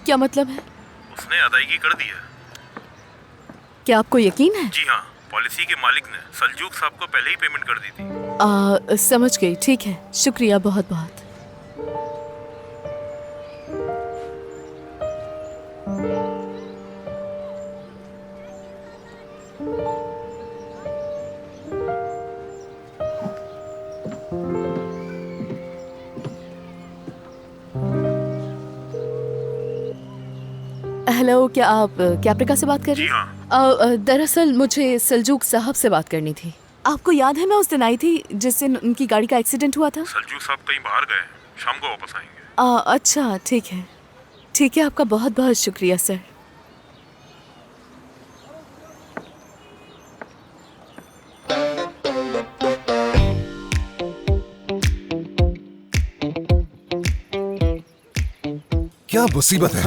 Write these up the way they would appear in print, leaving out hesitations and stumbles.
क्या मतलब है? उसने अदायगी कर दी है। क्या आपको यकीन है? जी हाँ, पॉलिसी के मालिक ने सल्जूक साहब को पहले ही पेमेंट कर दी थी। समझ गई, ठीक है, शुक्रिया बहुत बहुत। हेलो, क्या आप कैप्रिका से बात कर रहे हैं? जी हाँ। दरअसल मुझे सल्जूक साहब से बात करनी थी। आपको याद है मैं उस दिन आई थी जिस दिन उनकी गाड़ी का एक्सीडेंट हुआ था? सल्जूक साहब कहीं बाहर गए, शाम को वापस आएंगे। अच्छा, ठीक है, ठीक है, आपका बहुत बहुत शुक्रिया सर। क्या मुसीबत है?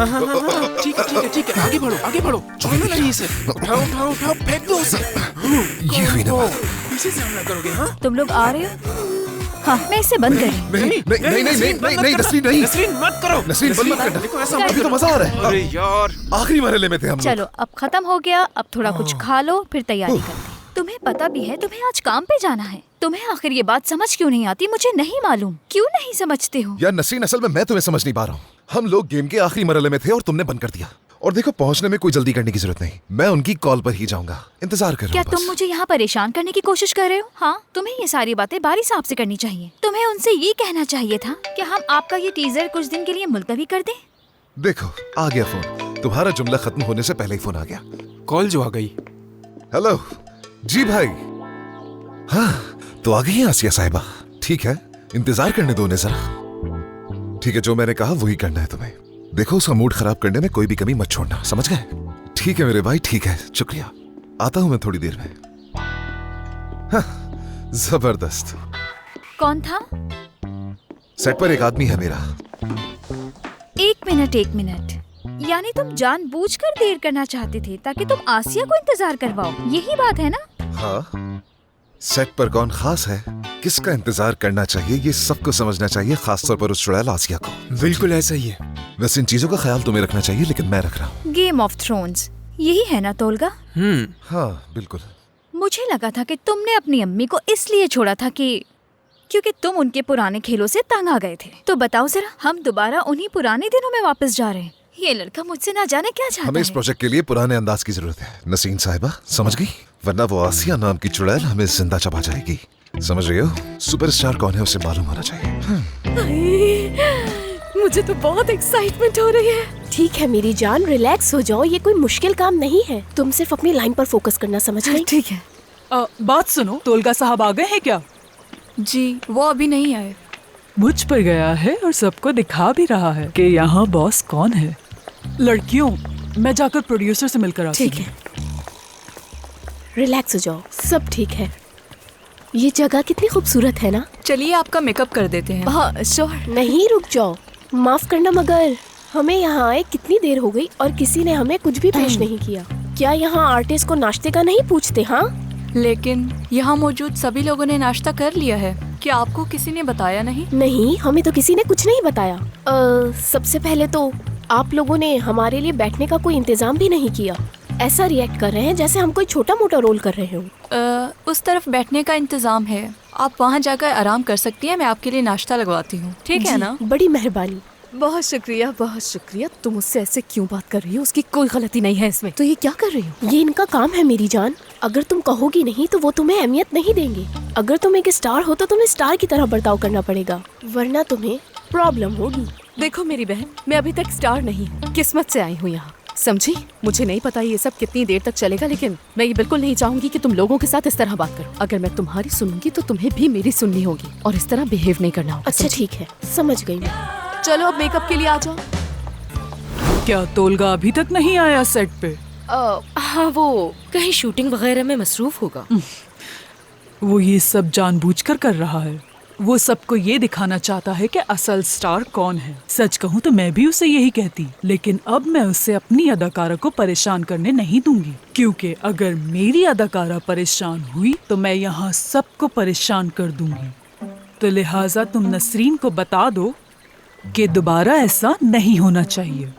ठीक है, ठीक है, ठीक है, आगे बढ़ो, छोड़ो नहीं इसे। उठाओ, फेंक दो उसे। ये हुई ना बात। पीछे से हमला करोगे? हाँ, तुम लोग आ रहे हो? हाँ, मैं इसे बंद करूँ। नहीं नसरीन, नहीं नसरीन मत करो। नसरीन, बंद मत देखो करना। ऐसा अभी तो मजा आ रहा है। अरे यार, आखिरी मरहले में थे हम लोग। चलो अब खत्म हो गया, अब थोड़ा कुछ खा लो फिर तैयारी करते हैं। तुम्हें पता भी है तुम्हें आज काम पे जाना है। तुम्हें आखिर ये बात समझ क्यों नहीं आती मुझे नहीं मालूम। क्यों नहीं समझते हो? यार नसरीन, असल में मैं तुम्हें समझ नहीं पा रहा हूँ। हम लोग गेम के आखिरी मरहले में थे और तुमने बंद कर दिया। और देखो, पहुंचने में कोई जल्दी करने की जरूरत नहीं, मैं उनकी कॉल पर ही जाऊंगा। इंतजार कर रहा क्या हूं तुम बस। मुझे यहाँ परेशान करने की कोशिश कर रहे हो? हाँ, तुम्हें ये सारी बातें बारी साहब से करनी चाहिए। तुम्हें उनसे ये कहना चाहिए था कि हम आपका ये टीजर कुछ दिन के लिए मुलतवी कर दें। देखो, आ गया फोन। तुम्हारा जुमला खत्म होने से पहले ही फोन आ गया। कॉल जो आ गई। हेलो जी भाई। हाँ, तो आ गई हैं आसिया साहिबा। ठीक है, इंतजार करने दो उन्हें जरा। ठीक है, जो मैंने कहा वही करना है तुम्हें। देखो, उसका मूड खराब करने में कोई भी कमी मत छोड़ना, समझ गए? ठीक है मेरे भाई, ठीक है, शुक्रिया। आता हूं मैं थोड़ी देर में। हाँ, जबरदस्त। कौन था? सेट पर एक आदमी है मेरा। एक मिनट, यानी तुम जानबूझकर देर करना चाहते थे ताकि तुम आसिया को इंतजार करवाओ, यही बात है ना? हाँ, सेट पर कौन खास है, किसका इंतजार करना चाहिए, ये सबको समझना चाहिए, खासतौर पर उस चुड़ैल आसिया को। बिल्कुल ऐसा ही है। वैसे इन चीजों का ख्याल तुम्हें रखना चाहिए, लेकिन मैं रख रहा हूँ। गेम ऑफ थ्रोन्स, यही है ना तोलगा? हाँ बिल्कुल। मुझे लगा था कि तुमने अपनी अम्मी को इसलिए छोड़ा था क्योंकि तुम उनके पुराने खेलों से तंग आ गए थे। तो बताओ जरा, हम दोबारा उन्हीं पुराने दिनों में वापस जा रहे हैं। ये लड़का मुझसे ना जाने क्या चाहता हमें इस है। प्रोजेक्ट के लिए पुराने अंदाज की जरूरत है नसीन साहिबा, समझ गई? वरना वो आसिया नाम की चुड़ैल हमें जिंदा चबा जाएगी। समझ रही हो? सुपरस्टार कौन है उसे मालूम होना चाहिए। मुझे तो बहुत एक्साइटमेंट हो रही है। ठीक है मेरी जान, रिलैक्स हो जाओ, ये कोई मुश्किल काम नहीं है। तुम सिर्फ अपनी लाइन पर फोकस करना, समझ गई? ठीक है। बात सुनो, तोलगा साहब आ गए हैं क्या? जी, वो अभी नहीं आए। मुझ पर गया है और सबको दिखा भी रहा है कि यहाँ बॉस कौन है। लड़कियों, मैं जाकर प्रोड्यूसर से मिलकर आती ठीक है, रिलैक्स हो जाओ, सब ठीक है। ये जगह कितनी खूबसूरत है ना। चलिए आपका मेकअप कर देते हैं। हाँ श्योर। नहीं, रुक जाओ, माफ करना मगर हमें यहाँ आए कितनी देर हो गई और किसी ने हमें कुछ भी पेश नहीं किया। क्या यहाँ आर्टिस्ट को नाश्ते का नहीं पूछते? हाँ, लेकिन यहाँ मौजूद सभी लोगों ने नाश्ता कर लिया है। क्या आपको किसी ने बताया नहीं? नहीं, हमें तो किसी ने कुछ नहीं बताया। सबसे पहले तो आप लोगों ने हमारे लिए बैठने का कोई इंतजाम भी नहीं किया। ऐसा रिएक्ट कर रहे हैं जैसे हम कोई छोटा मोटा रोल कर रहे हो। उस तरफ बैठने का इंतजाम है, आप वहाँ जाकर आराम कर सकती हैं। मैं आपके लिए नाश्ता लगवाती हूँ, ठीक है ना? बड़ी मेहरबानी। बहुत शुक्रिया, बहुत शुक्रिया। तुम उससे ऐसे क्यों बात कर रही हो? उसकी कोई गलती नहीं है इसमें। तो ये क्या कर रही हो? ये इनका काम है मेरी जान। अगर तुम कहोगी नहीं तो वो तुम्हें अहमियत नहीं देंगे। अगर तुम एक स्टार हो तो तुम्हें स्टार की तरह बर्ताव करना पड़ेगा, वरना तुम्हें प्रॉब्लम होगी। देखो मेरी बहन, मैं अभी तक स्टार नहीं हूँ, किस्मत से आई हूँ यहाँ, समझी? मुझे नहीं पता ये सब कितनी देर तक चलेगा, लेकिन मैं ये बिल्कुल नहीं चाहूंगी कि तुम लोगों के साथ इस तरह बात करो। अगर मैं तुम्हारी सुनूंगी तो तुम्हें भी मेरी सुननी होगी और इस तरह बिहेव नहीं करना होगा। अच्छा ठीक है, समझ गई मैं। चलो अब मेकअप के लिए आ जाओ। क्या तोलगा अभी तक नहीं आया सेट पे? हाँ, वो कहीं शूटिंग वगैरह में मसरूफ होगा। वो ये सब जानबूझकर कर रहा है। वो सबको ये दिखाना चाहता है कि असल स्टार कौन है। सच कहूँ तो मैं भी उसे यही कहती, लेकिन अब मैं उसे अपनी अदाकारा को परेशान करने नहीं दूंगी, क्योंकि अगर मेरी अदाकारा परेशान हुई तो मैं यहाँ सबको परेशान कर दूंगी। तो लिहाजा तुम नसरीन को बता दो कि दोबारा ऐसा नहीं होना चाहिए।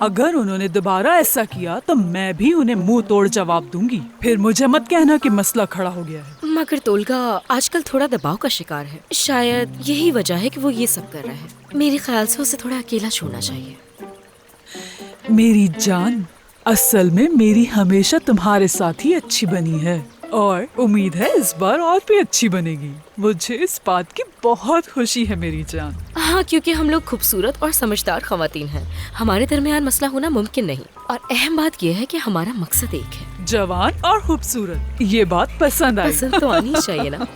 अगर उन्होंने दोबारा ऐसा किया तो मैं भी उन्हें मुंह तोड़ जवाब दूंगी। फिर मुझे मत कहना कि मसला खड़ा हो गया है। मगर तोलगा आजकल थोड़ा दबाव का शिकार है, शायद यही वजह है कि वो ये सब कर रहा है। मेरे ख्याल से उसे थोड़ा अकेला छोड़ना चाहिए। मेरी जान, असल में मेरी हमेशा तुम्हारे साथ ही अच्छी बनी है और उम्मीद है इस बार और भी अच्छी बनेगी। मुझे इस बात की बहुत खुशी है मेरी जान। हाँ, क्योंकि हम लोग खूबसूरत और समझदार खवातीन हैं। हमारे दरमियान मसला होना मुमकिन नहीं। और अहम बात यह है कि हमारा मकसद एक है। जवान और खूबसूरत, ये बात पसंद आई। पसंद तो आनी चाहिए ना।